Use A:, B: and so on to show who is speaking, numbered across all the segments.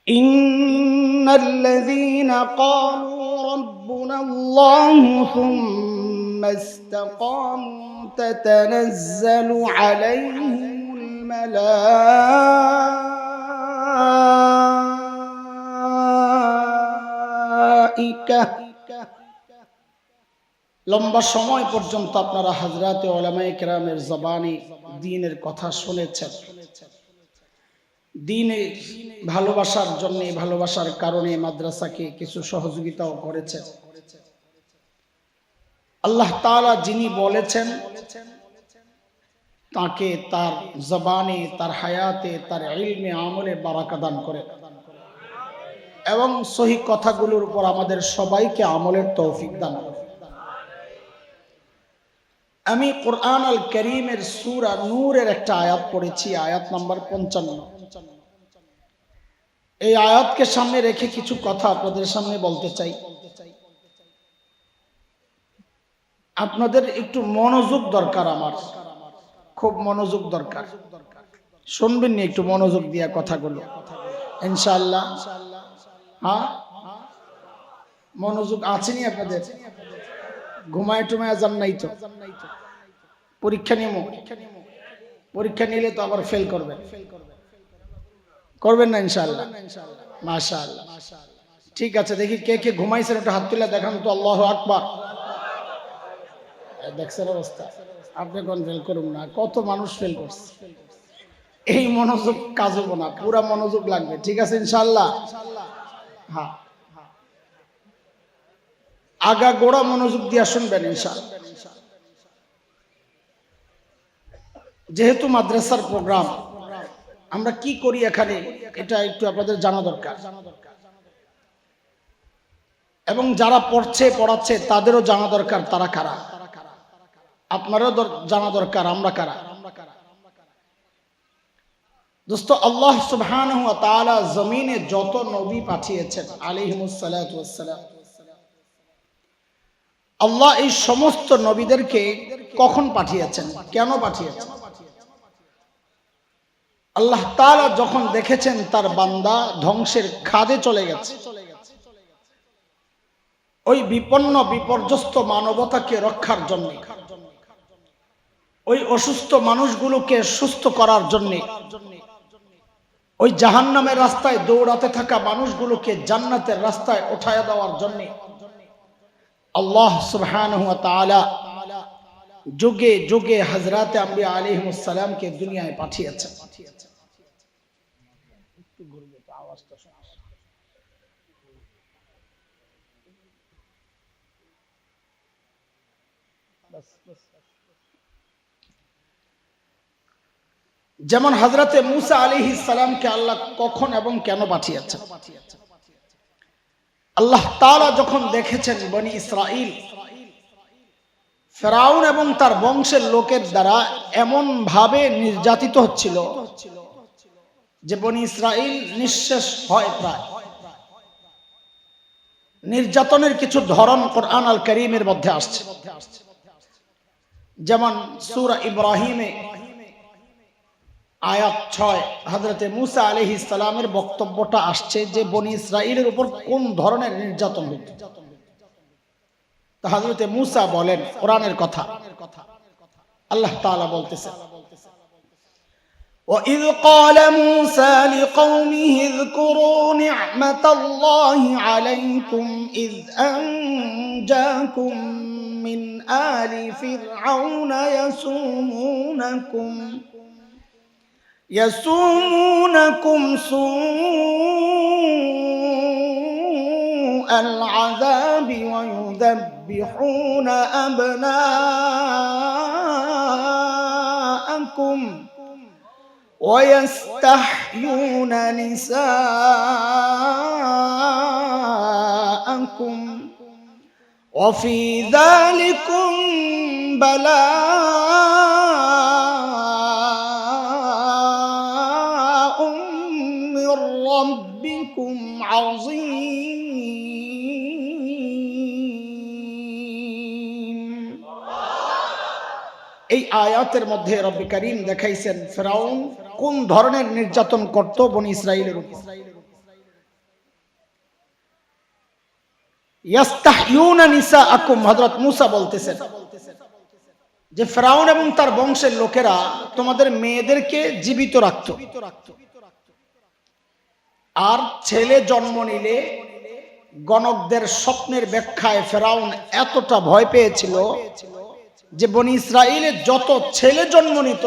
A: ইন্নাল্লাযীনা ক্বালু রাব্বুনাল্লাহু সুম্মা ইসতাকামু তাতানাজ্জালু আলাইহিমুল মালাঈকা। লম্বা সময় পর্যন্ত আপনারা হযরতে উলামায়ে কেরামের জবানে দ্বীনের কথা শুনেছেন। দ্বীনের ভালোবাসার জন্য, ভালোবাসার কারণে মাদ্রাসাকে কিছু সহযোগিতাও করেছেন। আল্লাহ তাআলা যিনি বলেছেন তাকে তার জবানে, তার হায়াতে, তার ইলমে আমলে বারাকা দান করে এবং সহিহ কথাগুলোর উপর আমাদের সবাইকে আমলের তৌফিক দান করে। আমি কুরআন আল কারীমের সূরা নূরের একটা আয়াত পড়েছি, আয়াত নাম্বার 55। এই আয়াতকে সামনে রেখে কিছু কথা আপনাদের সামনে বলতে চাই। আপনাদের একটু মনোযোগ দরকার, আমার খুব মনোযোগ দরকার। শুনবেন নি একটু মনোযোগ দিয়া কথাগুলো ইনশাআল্লাহ? হ্যাঁ, মনোযোগ আছে নি আপনাদের? ঘুমায় টুমায় যান নাই তো? পরীক্ষা নিব, পরীক্ষা নিলে তো আবার ফেল করবেন, করবেন না ইনশাআল্লাহ? মাশাআল্লাহ, ঠিক আছে। দেখি কে কে ঘুমাইছেন একটু হাত তুলে দেখান তো। আল্লাহু আকবার। দেখছেন অবস্থা? আপনি কোন ফেল করুন না, কত মানুষ ফেল করছে। এই মনোযোগ কাজ হবে না, পুরা মনোযোগ লাগবে, ঠিক আছে ইনশাআল্লাহ? হ্যাঁ, আগা গোড়া মনোযোগ দিয়া শুনবেন ইনশাআল্লাহ। যেহেতু মাদ্রাসার প্রোগ্রাম, আমরা কি করি এখানে এটা একটু আপনাদের জানা দরকার, এবং যারা পড়ছে পড়াচ্ছে তাদেরও জানা দরকার তারা কারা। আপনারও জানা দরকার আমরা কারা। দোস্ত, আল্লাহ সুবহানাহু ওয়া তাআলা জমিনে যত নবী পাঠিয়েছেন আলাইহিমুস সালাতু ওয়াস সালাম, আল্লাহ এই সমস্ত নবীদেরকে কখন পাঠিয়েছেন, কেন পাঠিয়েছেন? আল্লাহ তাআলা যখন দেখেছেন তার বান্দা ধ্বংসের খাদে চলে গেছে, ওই বিপন্ন বিপর্যস্ত মানবতাকে রক্ষার জন্য, ওই অসুস্থ মানুষগুলোকে সুস্থ করার জন্য, ওই জাহান্নামের রাস্তায় দৌড়াতে থাকা মানুষগুলোকে জান্নাতের রাস্তায় উঠায়া দেওয়ার জন্য আল্লাহ সুবহানাহু ওয়া তাআলা যুগে যুগে হযরতে আম্বিয়া আলাইহিমুস সালামকে দুনিয়ায় পাঠিয়েছেন। যেমন হযরতে মূসা আলাইহিস সালামকে আল্লাহ কখন এবং কেন পাঠিয়েছেন? আল্লাহ তাআলা যখন দেখেছেন বনি ইসরাইল ফেরাউন এবং তার বংশের লোকের দ্বারা এমন ভাবে নির্যাতিত হচ্ছিল যে বনি ইসরাইল নিঃশেষ হয় প্রায়। নির্যাতনের কিছু ধরন কুরআন আল কারীমের মধ্যে আসছে, যেমন সূরা ইব্রাহিমে আয়াত 6 হযরতে মূসা আলাইহিস সালামের বক্তব্যটা আসছে যে বনি ইসরাইলের উপর কোন ধরনের নির্যাতন হতো। তা হযরতে মূসা বলেন, কোরআনের কথা, আল্লাহ তাআলা বলতেছেন, وَإِذْ قَالَ مُوسَى لِقَوْمِهِ اذْكُرُوا نِعْمَةَ اللَّهِ عَلَيْكُمْ إِذْ أَنْجَاكُمْ مِنْ آلِ فِرْعَوْنَ يَسُومُونَكُمْ سُوءَ الْعَذَابِ وَيُذَبِّحُونَ أَبْنَاءَكُمْ وَيَسْتَحْيُونَ نِسَاءَكُمْ وَفِي ذَلِكُمْ بَلَاءٌ مِّن رَّبِّكُمْ عَظِيمٌ। এই আয়াতের মধ্যে রব্বে কারীম দেখাইছেন ফেরাউন কোন ধরনের নির্যাতন করত বনি ইসরাইলের উপর। ইয়াস্তাহইউনা নিসাআকুম, হযরত মূসা বলতেছেন যে ফেরাউন এবং তার বংশের লোকেরা তোমাদের মেয়েদেরকে জীবিত রাখত, আর ছেলে জন্ম নিলে গণকদের স্বপ্নের ব্যাখ্যায় ফেরাউন এতটা ভয় পেয়েছিল যে বনি ইসরাইলে যত ছেলে জন্ম নিত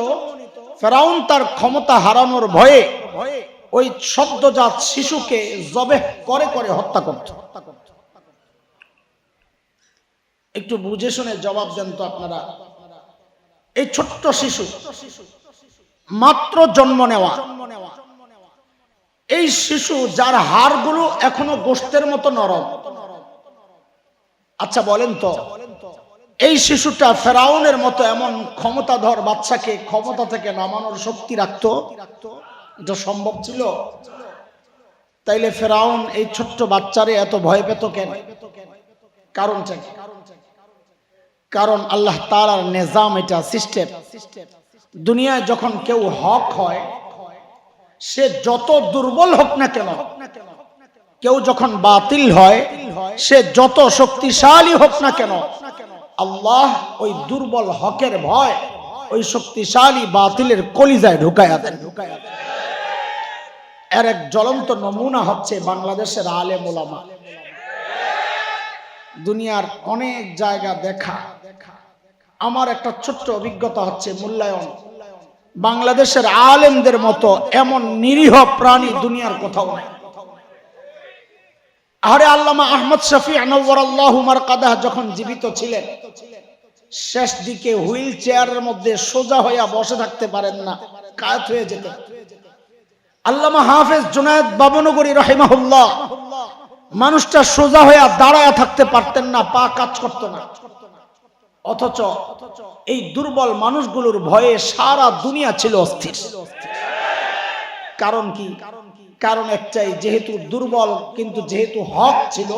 A: ফেরাউন তার ক্ষমতা হারানোর ভয়ে ওই সদ্যজাত শিশুকে জবেহ করে করে হত্যা করত। একটু বুঝে শুনে জবাব দেন তো আপনারা, এই ছোট্ট শিশু মাত্র জন্ম নেওয়া, এই শিশু যার হাড়গুলো এখনো গোশতের মতো নরম, আচ্ছা বলেন তো এই শিশুটা ফেরাউনের মতো এমন ক্ষমতাধর বাচ্চাকে ক্ষমতা থেকে নামানোর শক্তি রাখতো? এটা সম্ভব ছিল? তাইলে ফেরাউন এই ছোট্ট বাচ্চারে এত ভয় পেত কেন? কারণটা কি? কারণ আল্লাহ তাআলার নিজাম, এটা সিস্টেম। দুনিয়ায় যখন কেউ হক হয়, সে যত দুর্বল হোক না কেন, কেউ যখন বাতিল হয়, সে যত শক্তিশালী হোক না কেন, আল্লাহ ওই দুর্বল হকের ভয় ওই শক্তিশালী বাতিলের কলিজায় ঢুকায়া দেন। এর এক জ্বলন্ত নমুনা হচ্ছে বাংলাদেশের আলেম ওলামা। দুনিয়ার অনেক জায়গা দেখা, আমার একটা ছোট্ট অভিজ্ঞতা হচ্ছে মূল্যায়ন। বাংলাদেশের আলেমদের মতো এমন নিরীহ প্রাণী দুনিয়ার কোথাও নাই। আরে আল্লামা আহমদ শফি আনওয়ারাল্লাহু মারকাদাহ যখন জীবিত ছিলেন, শেষ দিকে হুইল চেয়ারের মধ্যে সোজা হইয়া বসে থাকতে পারেন না, কাত হয়ে যেতেন। আল্লামা হাফেজ জুনায়েদ বাবনগরী রাহিমাহুল্লাহ, মানুষটা সোজা হইয়া দাঁড়ায়া থাকতে পারতেন না, পা কাজ করত না। অথচ এই দুর্বল মানুষগুলোর ভয়ে সারা দুনিয়া ছিল অস্থির। কারণ কি? কারণ একটাই, যেহেতু দুর্বল কিন্তু যেহেতু হক ছিল,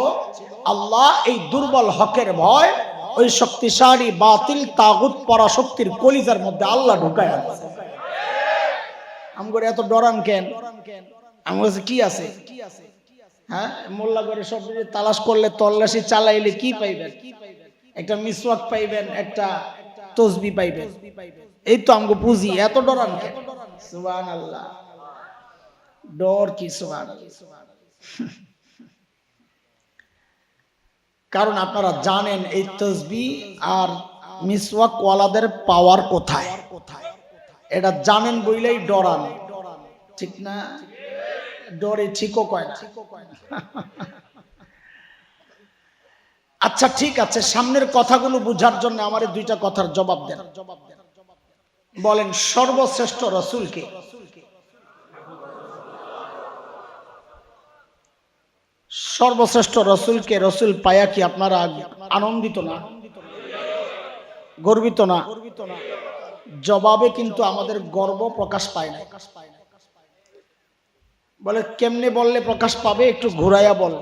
A: আল্লাহ এই দুর্বল হকের ভয় ওই শক্তিশালী বাতিল তাগুত পরাশক্তির কলিজার মধ্যে আল্লাহ ঢুকায় আছে। আমগরে এত ডরান কেন? আমার কাছে কি আছে? হ্যাঁ, মোল্লা করে সব তালাশ করলে, তল্লাশি চালাইলে কি পাইবেন? একটা মিসওয়াক পাইবেন, একটা তসবিহ পাইবেন, এই তো আমগো পুঁজি। এত ডরান কেন? সুবহানাল্লাহ, ডর কি? সুবহানাল্লাহ। কারণ আপনারা জানেন এই তসবিহ আর মিসওয়াক ওয়ালাদের পাওয়ার কোথায়, এটা জানেন বইলেই ডরান, ঠিক না? ডরে ঠিকও কয় না। আচ্ছা ঠিক আছে, সামনের কথাগুলো বুঝার জন্য আমার দুইটা কথার জবাব দেন। বলেন সর্বশ্রেষ্ঠ রাসূল কে? সর্বশ্রেষ্ঠ রাসূলকে, রাসূল পায়া কি আপনারা আনন্দিত না, গর্বিত না? জবাবে কিন্তু আমাদের গর্ব প্রকাশ পায় না। বলে কেমনে বললে প্রকাশ পাবে? একটু ঘুরাইয়া বল।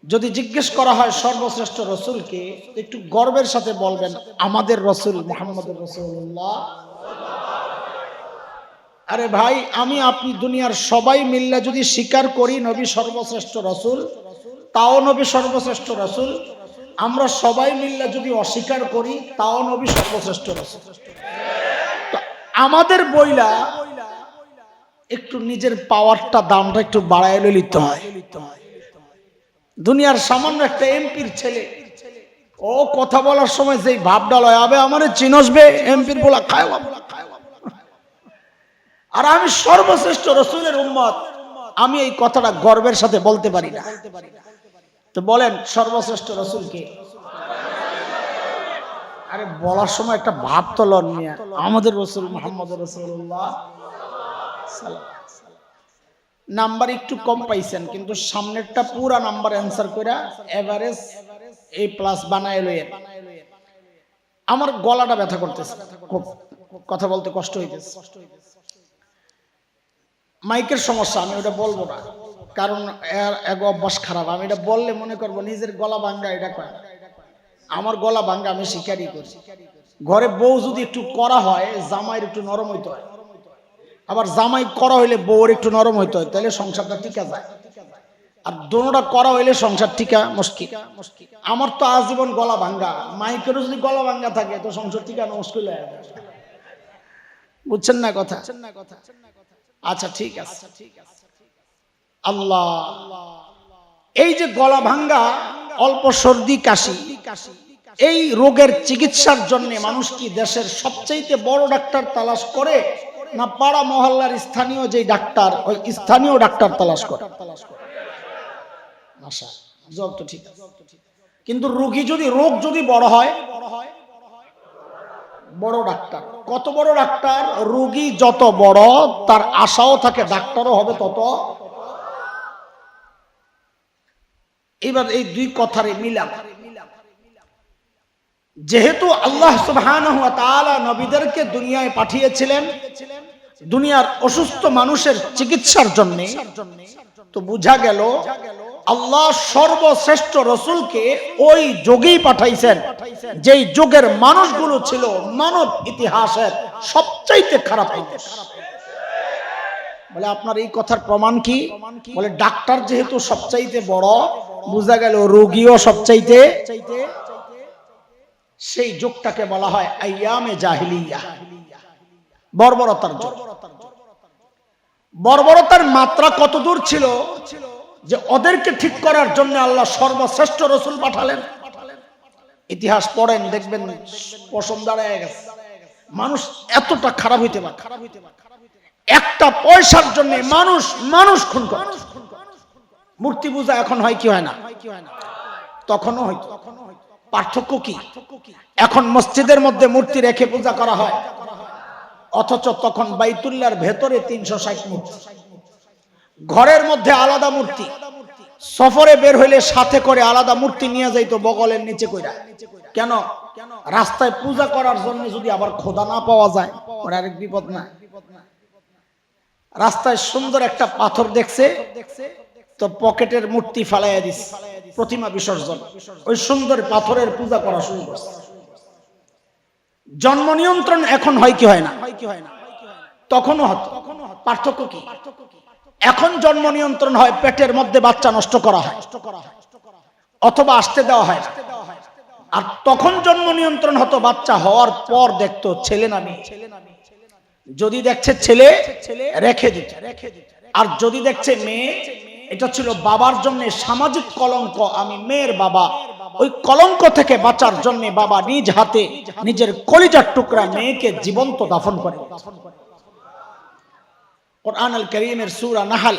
A: যদি জিজ্ঞেস করা হয় সর্বশ্রেষ্ঠ রাসূলকে, একটু গর্বের সাথে বলবেন আমাদের রাসূল মুহাম্মদুর রাসূলুল্লাহ। আরে ভাই, আমি আপনি দুনিয়ার সবাই মিল্লা যদি স্বীকার করি নবী সর্বশ্রেষ্ঠ রাসূল, তাও নবী সর্বশ্রেষ্ঠ রাসূল। আমরা সবাই মিল্লা যদি অস্বীকার করি, তাও নবী সর্বশ্রেষ্ঠ রাসূল। আমাদের বইলা একটু নিজের পাওয়ারটা, দামটা একটু বাড়ায় লইতে হয়। দুনিয়ার সামান্য একটা এমপির ছেলে, ও কথা বলার সময় যেই ভাবটা লয়, আবে আমারে চিনসবে, এমপির বলা খায়, আর আমি সর্বশ্রেষ্ঠ রাসূলের উম্মত, আমি এই কথাটা গর্বের সাথে বলতে পারি না। তো বলেন সর্বশ্রেষ্ঠ রাসূল কে? আরে বলার সময় একটা ভাব তো লন মিয়া, আমাদের রাসূল মুহাম্মদুর রাসূলুল্লাহ। নাম্বার একটু কম পাইছেন, কিন্তু সামনেরটা পুরা নাম্বার অ্যানসার কইরা এভারেজ A+ বানায় লইয়েন। আমার গলাটা ব্যথা করতেছে, কথা বলতে কষ্ট হইতেছে। মাইকের সমস্যা, আমি ওটা বলবো না, কারণ এক অভ্যাস খারাপ। আমি এটা বললে মনে করবো নিজের গলা ভাঙ্গা। এটা কয় আমার গলা ভাঙ্গা, আমি স্বীকারই করি। ঘরে বউ যদি একটু করা হয়, জামাইয়ের একটু নরম হইতে হয়। আবার জামাই করা হইলে বউর একটু নরম হইতে হয়, তাহলে সংসারটা টিকা যায়। আর দোনোটা করা হইলে সংসার টিকা মুশকিল। আমার তো আজীবন গলা ভাঙ্গা, মাইকেরও যদি গলা ভাঙ্গা থাকে তো সংসার টিকা মুশকিল হয়ে যাবে। বুঝছেন না কথা? আচ্ছা ঠিক আছে। আল্লাহ, এই যে গলা ভাঙ্গা, অল্প সর্দি কাশি, এই রোগের চিকিৎসার জন্য মানুষ কি দেশের সবচেয়ে বড় ডাক্তার তালাশ করে, না পাড়া মহল্লার স্থানীয় যে ডাক্তার, ওই স্থানীয় ডাক্তার তালাশ করে? আশা জব তো ঠিক আছে, কিন্তু রোগ যদি বড় হয়, বড় ডাক্তার। কত বড় ডাক্তার? রোগী যত বড় তার আশাও থাকে ডাক্তারও হবে তত। এবার এই দুই কথার মিলাম, যেহেতু আল্লাহ সুবহানাহু ওয়া তাআলা নবীদেরকে দুনিয়ায় পাঠিয়েছিলেন দুনিয়ার অসুস্থ মানুষের চিকিৎসার জন্য, তো বোঝা গেল আল্লাহ সর্বশ্রেষ্ঠ রাসূলকে ওই যুগেই পাঠাইছেন যেই যুগের মানুষগুলো ছিল মানব ইতিহাসের সবচাইতে খারাপ মানুষ। বলে আপনার এই কথার প্রমাণ কি? বলে ডাক্তার যেহেতু সবচাইতে বড়, বোঝা গেল রোগীও সবচাইতে। সেই যুগটাকে বলা হয় আইয়ামে জাহিলিয়া, বর্বরতার যুগ। বর্বরতার মাত্রা কত দূর ছিল যে ওদেরকে ঠিক করার জন্য আল্লাহ সর্বশ্রেষ্ঠ রাসূল পাঠালেন। ইতিহাস পড়েন, দেখবেন পশম দাঁড়ায় গেছে। মানুষ এতটা খারাপ হইতে পারে, একটা পয়সার জন্য মানুষ খুন করে। মূর্তি পূজা এখন হয় কি হয় না? তখনও হয়তো। পার্থক্য কি? এখন মসজিদের মধ্যে মূর্তি রেখে পূজা করা হয়, অথচ তখন বাইতুল্লাহর ভেতরে 360 মূর্তি, ঘরের মধ্যে আলাদা মূর্তি, সফরে বের হইলে সাথে করে আলাদা মূর্তি নিয়ে যাইতো বগলের নিচে কইরা। কেন? রাস্তায় পূজা করার জন্য যদি আবার খোদা না পাওয়া যায়, ওর আরেক বিপদ না? রাস্তায় সুন্দর একটা পাথর দেখছে তো পকেটের মূর্তি ফালাইয়া দিস, প্রতিমা বিসর্জন, ওই সুন্দর পাথরের পূজা করা শুরু করছে। জন্ম নিয়ন্ত্রণ এখন হয় কি হয় না? তখনও হতো। পার্থক্য কি? এখন জন্ম নিয়ন্ত্রণ হয় পেটের মধ্যে বাচ্চা নষ্ট করা হয় অথবা আসতে দেওয়া হয়, আর তখন জন্ম নিয়ন্ত্রণ হতো বাচ্চা হওয়ার পর দেখতো ছেলে না মেয়ে। যদি দেখছে ছেলে রেখে দিত, আর যদি দেখছে মেয়ে, এটা ছিল বাবার জন্য সামাজিক কলঙ্ক। আমি মেয়ের বাবা, ওই কলঙ্ক থেকে বাঁচার জন্য বাবা নিজ হাতে নিজের কলিজার টুকরা মেয়েকে জীবন্ত দাফন করে। কুরআন আল কারীমের সূরা নাহল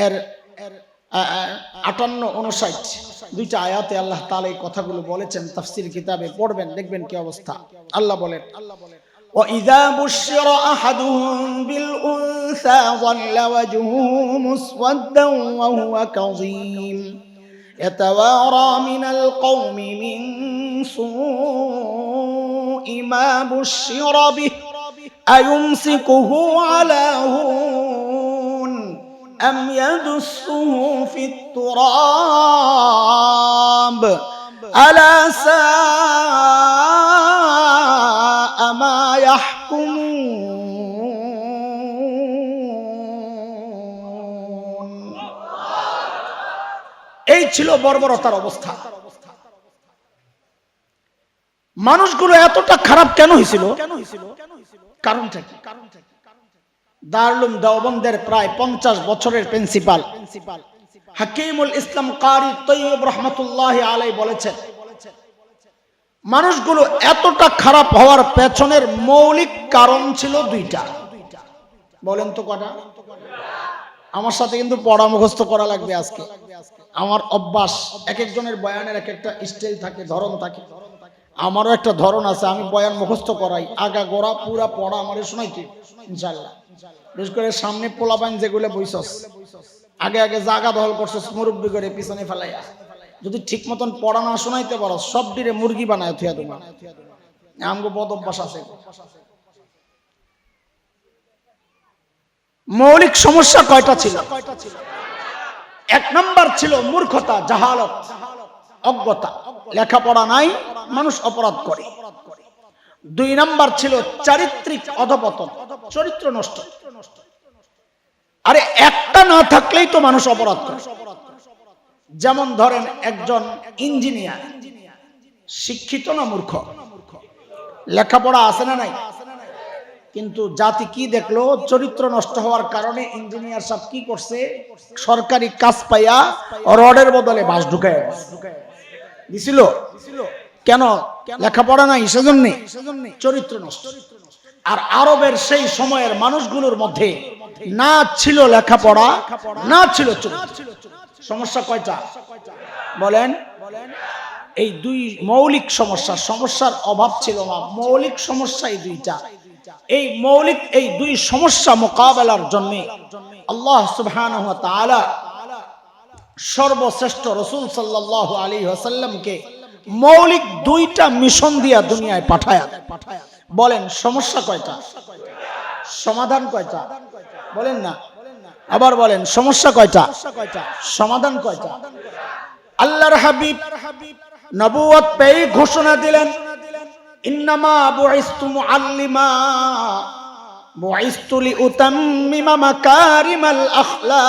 A: এর 58-59 দুইটা আয়াতে আল্লাহ তাআলা এই কথাগুলো বলেছেন। তাফসীর কিতাবে পড়বেন, দেখবেন কি অবস্থা। আল্লাহ বলেন, وَإِذَا بُشِّرَ أَحَدُهُم بِالْأُنثَىٰ ظَلَّ وَجْهُهُ مُسْوَدًّا وَهُوَ كَظِيمٌ يَتَوَارَىٰ مِنَ الْقَوْمِ مِن سُوءِ مَا بُشِّرَ بِهِ أَيُمْسِكُهُ عَلَىٰ هُونٍ أَمْ يَدُسُّهُ فِي التُّرَابِ أَلَا سَاءَ مَا يَحْكُمُونَ। এই ছিল বর্বরতার অবস্থা। মানুষগুলো এতটা খারাপ কেন হয়েছিল? কারণটা কি? দারুল দেওবন্দের প্রায় 50 বছরের প্রিন্সিপাল হাকিমুল ইসলাম কারি তৈয়ব রহমতুল্লাহি আলাইহি বলেছেন, মানুষগুলো এতটা খারাপ হওয়ার পেছনের মৌলিক কারণ ছিল দুইটা। বলেন তো কটা? আমার সাথে কিন্তু পড়া মুখস্থ করা লাগবে আজকে। আমার অভ্যাস, এক একজনের বয়ানের এক একটা স্টাইল থাকে, ধরন থাকে। আমারও একটা ধরন আছে, আমি বয়ান মুখস্থ করাই, আগা গোড়া পুরা পড়া আমারে শোনাইতে ইনশাআল্লাহ। বিশেষ করে সামনে পোলাপান যেগুলো বইছস, আগে আগে জায়গা দখল করছস মুরব্বি করে পিছনে ফেলাইয়া, যদি ঠিক মতন পড়া না শোনাইতে পারো সব ডিরে মুরগি বানায় থুয়া তোমার। আমগো বদ অভ্যাস আছে। মৌলিক সমস্যা কয়টা ছিল? এক নাম্বার ছিল মূর্খতা, জাহালত, অজ্ঞতা, লেখাপড়া নাই, মানুষ অপরাধ করে। দুই নাম্বার ছিল চারিত্রিক অধপতন, চরিত্র নষ্ট। আরে একটা না থাকলেই তো মানুষ অপরাধ করে। যেমন ধরেন একজন ইঞ্জিনিয়ার শিক্ষিত না মূর্খ? লেখাপড়া আছে না নাই? কিন্তু জাতি কি দেখলো, চরিত্র নষ্ট হওয়ার কারণে ইঞ্জিনিয়ার সাহেব কি করছে, সরকারি কাজ পাইয়া রডের বদলে বাঁশ ঢুকায় দিছিল। কেন? লেখাপড়া নাই, সেজন্য চরিত্র নষ্ট। আর আরবের সেই সময়ের মানুষগুলোর মধ্যে না ছিল লেখাপড়া, না ছিল চরিত্র। সমস্যা কয়টা বলেন? এই দুই মৌলিক সমস্যা, সমস্যার অভাব ছিল না, মৌলিক সমস্যা এই দুইটা। এই মৌলিক এই দুই সমস্যা মোকাবেলার জন্য আল্লাহ সুবহানাহু ওয়া তাআলা সর্বশ্রেষ্ঠ রাসূল সাল্লাল্লাহু আলাইহি ওয়াসাল্লামকে মৌলিক দুইটা মিশন দিয়া দুনিয়ায় পাঠায়া। বলেন সমস্যা কয়টা, সমাধান কয়টা? বলেন না, আবার বলেন সমস্যা কয়টা, সমাধান কয়টা? আল্লাহর হাবিব নবুয়ত পেয়ে ঘোষণা দিলেন, ইন্নামা বুইস্তু মুআল্লিমা বুইস্তু লিউতাম্মিমা মাকারিমাল আখলাক।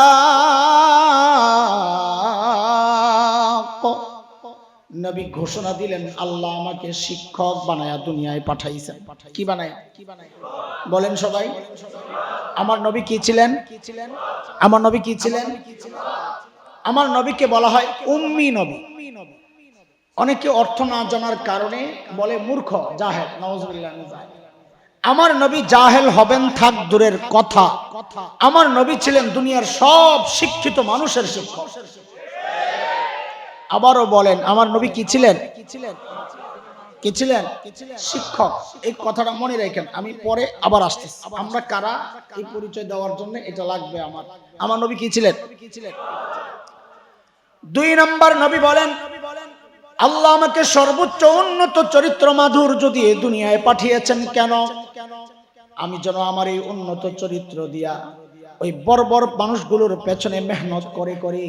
A: নবী ঘোষণা দিলেন, আল্লাহ আমাকে শিক্ষক বানায়া দুনিয়ায় পাঠাইছেন। কি বানায়? বলেন সবাই। আমার নবী কি ছিলেন? আমার নবী কি ছিলেন? আমার নবীকে বলা হয় উম্মি নবী। অনেকে অর্থ না জানার কারণে বলে মূর্খ, জাহেল। নাউজুবিল্লাহ। আমার নবী জাহেল হবেন থাক দূরের কথা, আমার নবী ছিলেন দুনিয়ার সব শিক্ষিত মানুষের শিক্ষক। আবারও বলেন, আমার নবী কি ছিলেন? কি ছিলেন? শিক্ষক। এই কথাটা মনে রাখেন, আমি পরে আবার আসতেছি। আমরা কারা এই পরিচয় দেওয়ার জন্য এটা লাগবে আমার। আমার নবী কি ছিলেন? দুই নাম্বার নবী বলেন, আল্লাহ আমাকে সর্বোচ্চ উন্নত চরিত্র মাধুর্য দিয়ে দুনিয়ায় পাঠিয়েছেন। কেন? আমি যেন আমার এই উন্নত চরিত্র দিয়া ওই বর্বর মানুষগুলোর পেছনে মেহনত করে করে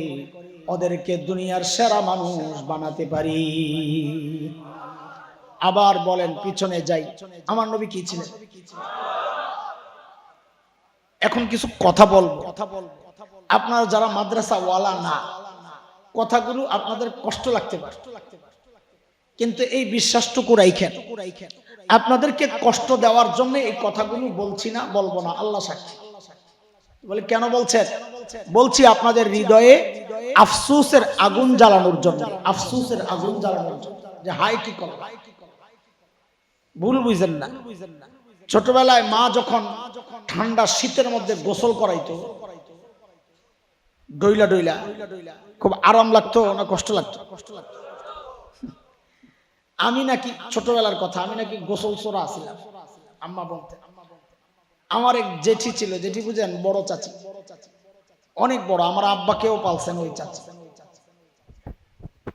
A: ওদেরকে দুনিয়ার সেরা মানুষ বানাতে পারি। আবার বলেন, পিছনে যাই, আমার নবী কি ছিলেন? এখন কিছু কথা বলবো, আপনারা যারা মাদ্রাসা ওয়ালা না, কথাগুলো আপনাদের কষ্ট লাগতে পারে, কিন্তু এই বিশ্বাসটুকু রাখেন, আপনাদেরকে কষ্ট দেওয়ার জন্য এই কথাগুলো বলছি না, বলবো না, আল্লাহ সাক্ষী। বলে কেন বলছেন? বলছি আপনাদের হৃদয়ে আফসোসের আগুন জ্বালানোর জন্য, আফসোসের আগুন জ্বালানোর জন্য, যে হাই কি করো, ভুল বুঝেন না। ছোটবেলায় মা যখন ঠান্ডা শীতের মধ্যে গোসল করাইতো, ডইলা ডইলা, খুব আরাম লাগতো না কষ্ট লাগতো? আমি নাকি ছোটবেলার কথা, আমি নাকি গোসল চোরা ছিলাম, আম্মা বলতে। আমার এক জেঠি ছিল, জেঠি বুঝেন, বড় চাচি, অনেক বড়, আমার আব্বাকেও পালছেন ওই চাচি।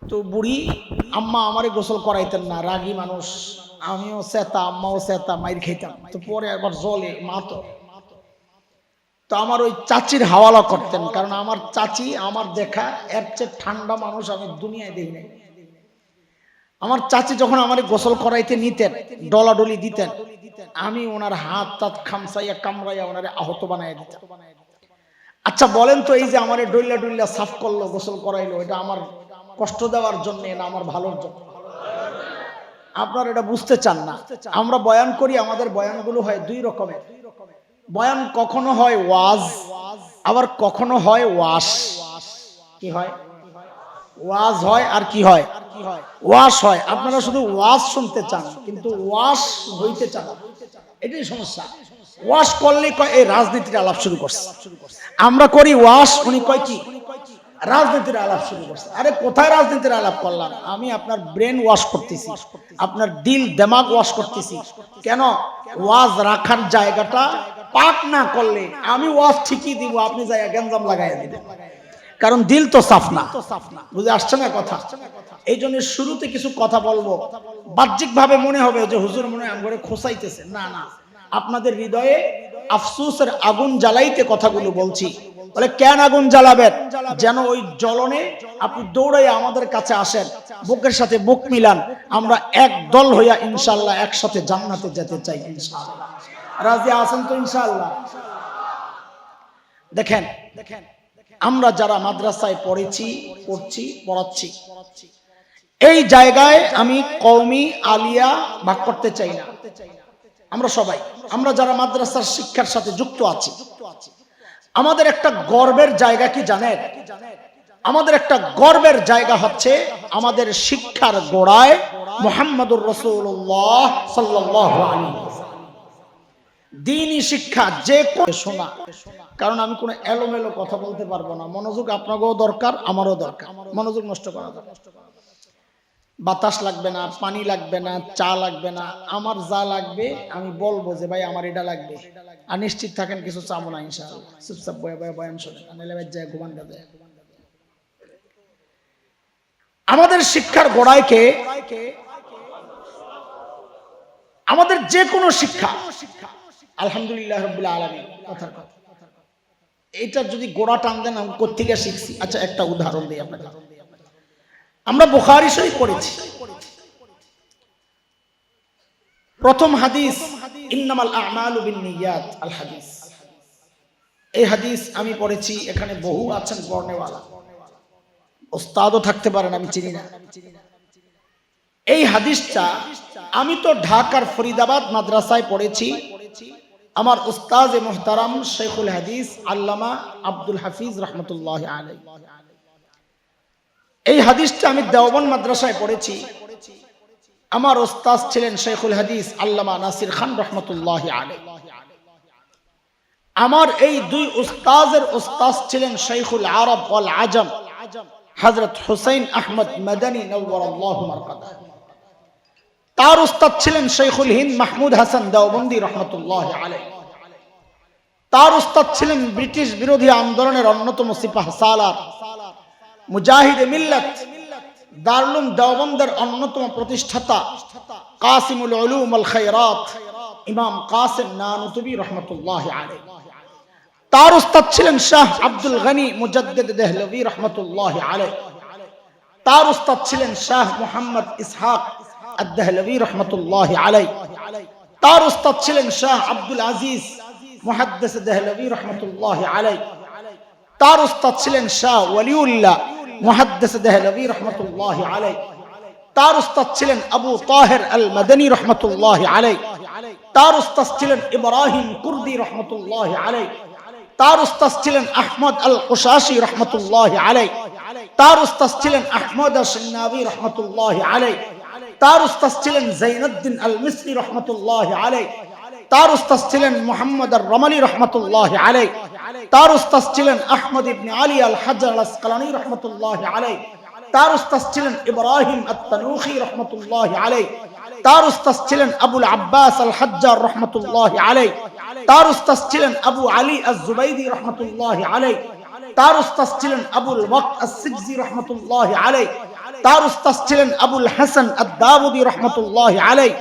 A: তো বুড়ি আম্মা আমারে গোসল করাইতেন না, রাগী মানুষ, আমিও সেতা, আম্মাও সেতা, মাইর খাইতাম। তো পরে একবার জলে মা তো আমার ওই চাচির হাওয়ালা করতেন, কারণ আমার চাচি আমার দেখা এর চেয়ে ঠান্ডা মানুষ আমি দুনিয়ায় দেখি নাই। আমার চাচি যখন আমার গোসল করাইতে নিতেন, ডলাডলি দিতেন, আমি ওনার হাত টাত খামসাইয়া কামড়াইয়া ওনারে আহত বানাইয়া দিতাম। আচ্ছা বলেন তো, এই যে আমার ডইলা ডইলা সাফ করলো, গোসল করাইলো, এটা আমার কষ্ট দেওয়ার জন্য না আমার ভালোর জন্য? আপনারা এটা বুঝতে চান না। আমরা বয়ান করি, আমাদের বয়ানগুলো হয় দুই রকমের। বয়ান কখনো হয় ওয়াজ, আবার কখনো হয় ওয়াশ। কি হয়? ওয়াজ হয় আর কি হয়? ওয়াশ হয়। আপনারা শুধু ওয়াজ শুনতে চান, কিন্তু ওয়াশ হইতে চান, এটাই সমস্যা। ওয়াশ করলে কয় এই রাজনীতির আলাপ শুরু করছে, আমরা করি ওয়াশ, উনি কয় কি রাজনীতির আলাপ শুরু করছে। আরে কোথায় রাজনীতির আলাপ করলাম? আমি আপনার ব্রেন ওয়াশ করতেছি, আপনার দিল দেমাগ ওয়াশ করতেছি। কেন? ওয়াজ রাখার জায়গাটা পাক না করলে আমি ওয়াজ ঠিকই দিব, আপনি জায়গা গেঞ্জাম লাগাইয়া দিবেন, কারণ দিল তো সাফ না। বুঝে আসছে না কথা? এই জন্য শুরুতে কিছু কথা বলবো, বাহ্যিক ভাবে মনে হবে যে হুজুর মনে হয় আমগরে খোসাইতেছে, না না, আপনাদের হৃদয়ে আফসোসের আগুন জ্বালাইতে কথাগুলো বলছি। বলে কেন আগুন জ্বালাবেন? যেন ওই জ্বলনে আপনি দৌড়াইয়া আমাদের কাছে আসেন, বুকের সাথে বুক মিলান, আমরা এক দল হইয়া ইনশাআল্লাহ একসাথে জান্নাতে যেতে চাই। ইনশাআল্লাহ রাজি আছেন তো? ইনশাআল্লাহ। দেখেন, আমরা যারা মাদ্রাসায় পড়েছি, পড়াচ্ছি, এই জায়গায় আমি কওমি আলিয়া ভাগ করতে চাই না। আমরা সবাই, আমরা যারা মাদ্রাসার শিক্ষার সাথে যুক্ত আছি, আমাদের একটা গর্বের জায়গা কি জানেন? আমাদের একটা গর্বের জায়গা হচ্ছে আমাদের শিক্ষার গোড়ায় মুহাম্মদুর রাসূলুল্লাহ সাল্লাল্লাহু আলাইহি ওয়াসাল্লাম। দ্বীনি শিক্ষা যে শোনা, কারণ আমি কোনো এলোমেলো কথা বলতে পারবো না। মনোযোগ আপনাকেও দরকার, আমারও দরকার। মনোযোগ নষ্ট করা যাবে না। বাতাস লাগবে না, পানি লাগবে না, চা লাগবে না, আমার যা লাগবে আমি বলবো যে ভাই আমার এটা লাগবে, আর নিশ্চিত থাকেন কিছু চাবো না ইনশাআল্লাহ। চুপচাপ বয়ে বয়ে বয়ান শোনেন, নাহলে যায় ঘুমান যাবে। আমাদের শিক্ষার গোড়ায় কে? আমাদের যে কোনো শিক্ষা, আলহামদুলিল্লাহ রাব্বিল আলামিন কথার কথা। এইটা যদি গোড়া টান দেন আমি কোত্থেকে শিখছি? আচ্ছা একটা উদাহরণ দিই আপনাকে। আমরা বুখারী শরীফ পড়েছি, প্রথম হাদিস ইন্নামাল আ'মালু বিন্নিয়াত আল হাদিস। এই হাদিস আমি পড়েছি, এখানে বহু আছেন পড়নেওয়ালা, ওস্তাদও থাকতে পারেন, আমি চিনি না। এই হাদিসটা আমি তো ঢাকার ফরিদাবাদ মাদ্রাসায় পড়েছি। আমার উস্তাদ মুহতারাম শেখুল হাদিস আল্লামা আব্দুল হাফিজ রহমতুল্লাহ আলাইহি, এই হাদিসটা আমি দেওবন্দ মাদ্রাসায় পড়েছি। আমার উস্তাদ ছিলেন শেখুল হাদিস আল্লামা নাসির খান রহমতুল্লাহ আলাইহি। আমার এই দুই উস্তাদের উস্তাদ ছিলেন শেখুল আরব ওয়াল আজম হযরত হুসাইন আহমদ মাদানী নওয়ারাল্লাহু মারকাদা। তার উস্তাদ ছিলেন শেখুল হিন্দ মাহমুদ হাসান দেওবন্দি রহমতুল্লাহ আলাইহি। তার উস্তাদ ছিলেন ব্রিটিশ বিরোধী আন্দোলনের অন্যতম সিপাহ সালার, মুজাহিদ মিল্লাত, দারুল উলুম দেওবন্দের অন্যতম প্রতিষ্ঠাতা, কাসিমুল উলুম আল খায়রাত, ইমাম কাসিম নানুতুবি রহমতুল্লাহ আলাইহি। তার উস্তাদ ছিলেন শাহ আব্দুল গনি মুজাদ্দিদ দেহলভী রহমতুল্লাহ আলাইহি। তার উস্তাদ ছিলেন শাহ মুহাম্মদ ইসহাক আদ-দেহলভী রহমতুল্লাহ আলাইহি। তার উস্তাদ ছিলেন শাহ আব্দুল আজিজ মুহাদ্দিস দেহলভী রহমতুল্লাহ আলাইহি। তার উস্তাদ ছিলেন শাহ ওয়ালিউল্লাহ মুহাদ্দিস দেহলভী রহমতুল্লাহ আলাইহি। তার উস্তাদ ছিলেন আবু তাহের আল মাদানী রহমতুল্লাহ আলাইহি। তার উস্তাদ ছিলেন ইব্রাহিম কুরদি রহমতুল্লাহ আলাইহি। তার উস্তাদ ছিলেন আহমদ আল কুশাশি রহমতুল্লাহ আলাইহি। তার উস্তাদ ছিলেন আহমদ আশ-শান্নাবী রহমতুল্লাহ আলাইহি। তার উস্তাদ ছিলেন যায়নুদ্দিন আল মিসরি রহমতুল্লাহ আলাইহি। তার উস্তাদ ছিলেন মুহাম্মদ আর-রমলি রহমতুল্লাহ আলাইহি। তার উস্তাদ ছিলেন আহমদ ইবনে আলী আল হাজার আল আসকালানী রহমতুল্লাহ আলাইহি। তার উস্তাদ ছিলেন ইব্রাহিম আত-তানুখি রহমতুল্লাহ আলাইহি। তার উস্তাদ ছিলেন আবুল আব্বাস আল হাজ্জার রহমতুল্লাহ আলাইহি। তার উস্তাদ ছিলেন আবু আলী আজ-জুবাইদি রহমতুল্লাহ আলাইহি। তার উস্তাদ ছিলেন আবুল ওয়াক্ত আস-সিজজি রহমতুল্লাহ আলাইহি। তার উস্তাদ ছিলেন আবুল হাসান আদ-দাউদি রহমতুল্লাহ আলাইহি।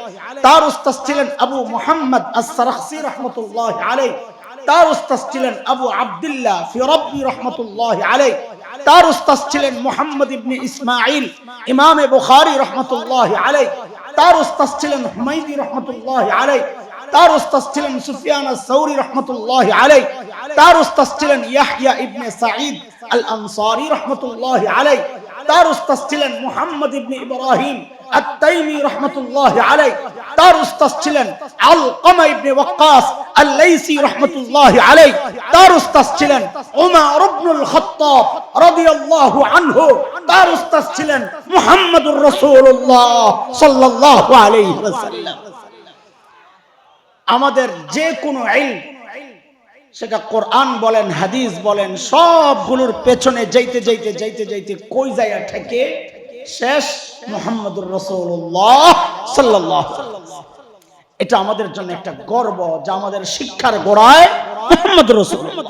A: তার উস্তাদ ছিলেন আবু মুহাম্মদ আস-সারাখসি রহমতুল্লাহ আলাইহি। তার উস্তাদ ছিলেন আবু আব্দুল্লাহ ফিরাব্বি রহমতুল্লাহ আলাইহি। তার উস্তাদ ছিলেন মুহাম্মদ ইবনে ইসমাঈল ইমামে বুখারী রহমতুল্লাহ আলাইহি। তার উস্তাদ ছিলেন হুমায়দি রহমতুল্লাহ আলাইহি। তার উস্তাদ ছিলেন সুফিয়ান আস-সাউরি রহমতুল্লাহ আলাইহি। তার উস্তাদ ছিলেন ইয়াহইয়া ইবনে সাঈদ আল আনসারী রহমতুল্লাহ আলাইহি। তার উস্তাদ ছিলেন মুহাম্মদ ইবনে ইব্রাহিম আত-তাইমি রহমতুল্লাহ আলাইহি। তার উস্তাদ ছিলেন আলকামা ইবনে ওয়াক্কাস আল-লাইসি রহমতুল্লাহ আলাইহি। তার উস্তাদ ছিলেন উমর ইবনুল খাত্তাব রাদিয়াল্লাহু আনহু। তার উস্তাদ ছিলেন মুহাম্মদুর রাসূলুল্লাহ সাল্লাল্লাহু আলাইহি ওয়াসাল্লাম। আমাদের যে কোনো ইলম, সেটা কোরআন বলেন হাদিস বলেন, সবগুলোর পেছনে যাইতে যাইতে যাইতে যাইতে কই জায়গা থেকে শেষ মুহাম্মদুর রাসূলুল্লাহ সাল্লাল্লাহু আলাইহি ওয়াসাল্লাম। এটা আমাদের জন্য একটা গর্ব যে আমাদের শিক্ষার গোড়ায় মুহাম্মদুর রাসূলুল্লাহ।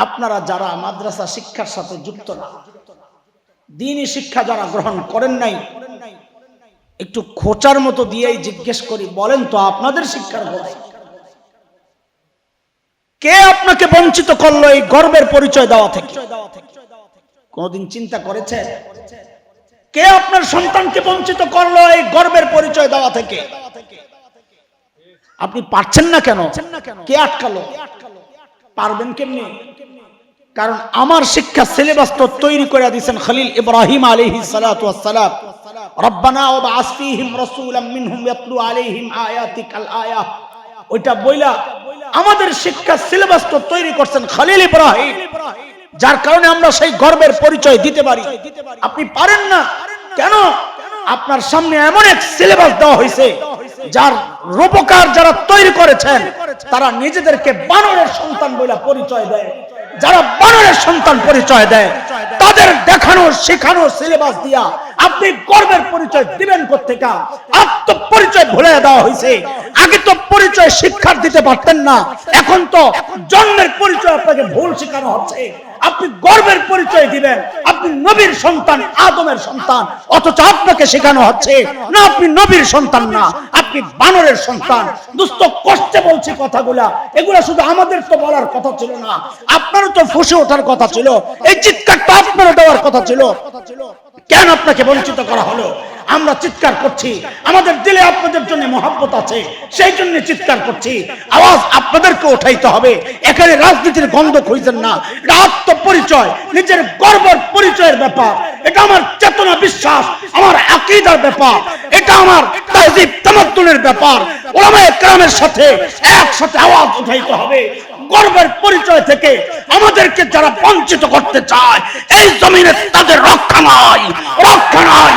A: আপনারা যারা মাদ্রাসা শিক্ষার সাথে যুক্ত না, দ্বীনি শিক্ষা যারা গ্রহণ করেন নাই, একটু খোঁচার মতো দিয়েই জিজ্ঞেস করি, বলেন তো আপনাদের শিক্ষার গোড়ায় কে আপনাকে বঞ্চিত করলো এই গর্বের পরিচয় দেওয়া থেকে? কোনদিন চিন্তা করেছে কে আপনার সন্তানকে বঞ্চিত করলো এই গর্বের পরিচয় দেওয়া থেকে? আপনি পারছেন না কেন? কে আটকালো? পারবেন কেমনে? কারণ আমার শিক্ষা সিলেবাস তো তৈরি করে দিয়েছেন খলিল ইব্রাহিম আলাইহিস সালাতু ওয়াস সালাম। রব্বানা ওয়াবআস ফীহিম রাসূলাম মিনহুম ইয়াতলু আলাইহিম আয়াতিকাল আয়া, ওইটা বইলা আমাদের শিক্ষা সিলেবাস তো তৈরি করছেন খলিল ইব্রাহিম, যার কারণে আমরা সেই গর্বের পরিচয় দিতে পারি। আপনি পারেন না কেন? আপনার সামনে এমন এক সিলেবাস দেওয়া হয়েছে যার রূপকার যারা তৈরি করেছেন তারা নিজেদেরকে বানরের সন্তান বলে পরিচয় দেয়। যারা বানরের সন্তান পরিচয় দেয় তাদের দেখানো শেখানো সিলেবাস দিয়া আপনি গর্বের পরিচয় দিবেন কোত্থেকে? আত্মপরিচয় ভুলে দেওয়া হয়েছে। আগে তো পরিচয় শিক্ষার দিতে পারতেন না, এখন তো জন্মের পরিচয় আপনাকে ভুল শেখানো হচ্ছে। আপনি গর্বের পরিচয় দিবেন আপনি নবীর সন্তান, আদমের সন্তান, অথচ আপনাকে শেখানো হচ্ছে না আপনি নবীর সন্তান না, আপনি বানরের সন্তান। দোস্ত কষ্টে বলছি কথাগুলা, এগুলা শুধু আমাদের তো বলার কথা ছিল না, আপনারও তো ফুঁসে ওঠার কথা ছিল, এই চিৎকারটা আপনারও দেওয়ার কথা ছিল। কেন আপনাকে বঞ্চিত করা হলো? আমরা চিৎকার করছি, আমাদের দিলে আপনাদের জন্য মহব্বত আছে, সেই জন্য চিৎকার করছি। আওয়াজ আপনাদেরকে উঠাইতে হবে। এখানে রাজনীতির গন্ধ খুঁজছেন না, এটা আত্মপরিচয়, নিজের গর্বের পরিচয়ের ব্যাপার। এটা আমার চেতনা, বিশ্বাস, আমার আকীদার ব্যাপার, এটা আমার তাহজিব তামাদ্দুনের ব্যাপার। উলামায়ে কেরামের সাথে একসাথে আওয়াজ উঠাইতে হবে। গর্বের পরিচয় থেকে আমাদেরকে যারা বঞ্চিত করতে চায় এই জমিনে তাদের রক্ষা নাই, রক্ষা নাই।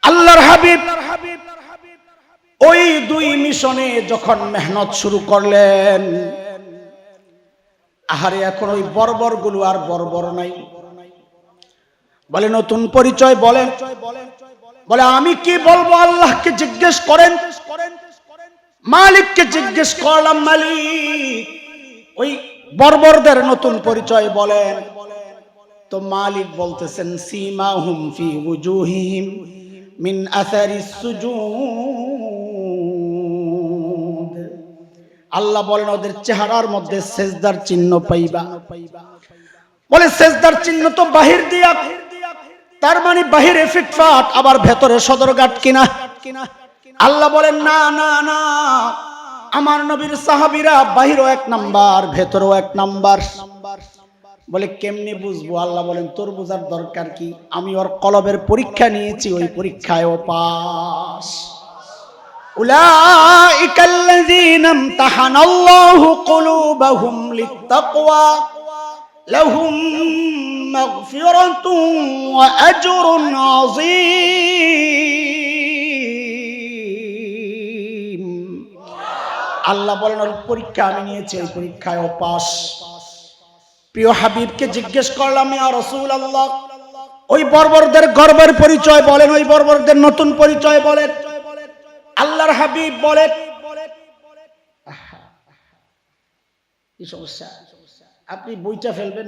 A: আল্লাহর হাবিব ওই দুই মিশনে যখন মেহনত শুরু করলেন, আহারে এখন ওই বর্বর গুলো আর বর্বর নাই। বলে নতুন পরিচয় বলেন, বলে আমি কি বলবো? আল্লাহকে জিজ্ঞেস করেন, মালিককে জিজ্ঞেস করলাম, মালিক ওই বর্বরদের নতুন পরিচয় বলেন। তো মালিক বলতেছেন সীমাহুম ফি উজুহিহিম মিন আসারিস সুজুদ। আল্লাহ বলেন ওদের চেহারার মধ্যে সেজদার চিহ্ন পাইবা। বলে সেজদার চিহ্ন তো বাহির দিয়া, তার মানে বাহিরে ফিটফাট আবার ভেতরে সদরঘাট কিনা? আল্লাহ বলেন না না না, আমার নবীর সাহাবীরা বাহিরও এক নাম্বার ভেতরেও এক নাম্বার। বলে কেমনে বুঝবো? আল্লাহ বলেন তোর বোঝার দরকার কি, আমি ওর কলবের পরীক্ষা নিয়েছি, ওই পরীক্ষায় ও পাস। উলাইকাল্লাযীনা ইমতাহানাল্লাহু কুলুবাহুম লিত্তাকওয়া লাহুম মাগফিরাতুন ওয়া আজরুন আযীম। আল্লাহ বলেন ওর পরীক্ষা আমি নিয়েছি, ওই পরীক্ষায় ও পাস। প্রিয় হাবিবকে জিজ্ঞেস করলাম, ইয়া রাসূলুল্লাহ ওই বর্বরদের গর্বের পরিচয় বলেন, ওই বর্বরদের নতুন পরিচয় বলেন। আল্লাহর হাবিব বলেন, কি সমস্যা? আপনি বইটা ফেলবেন।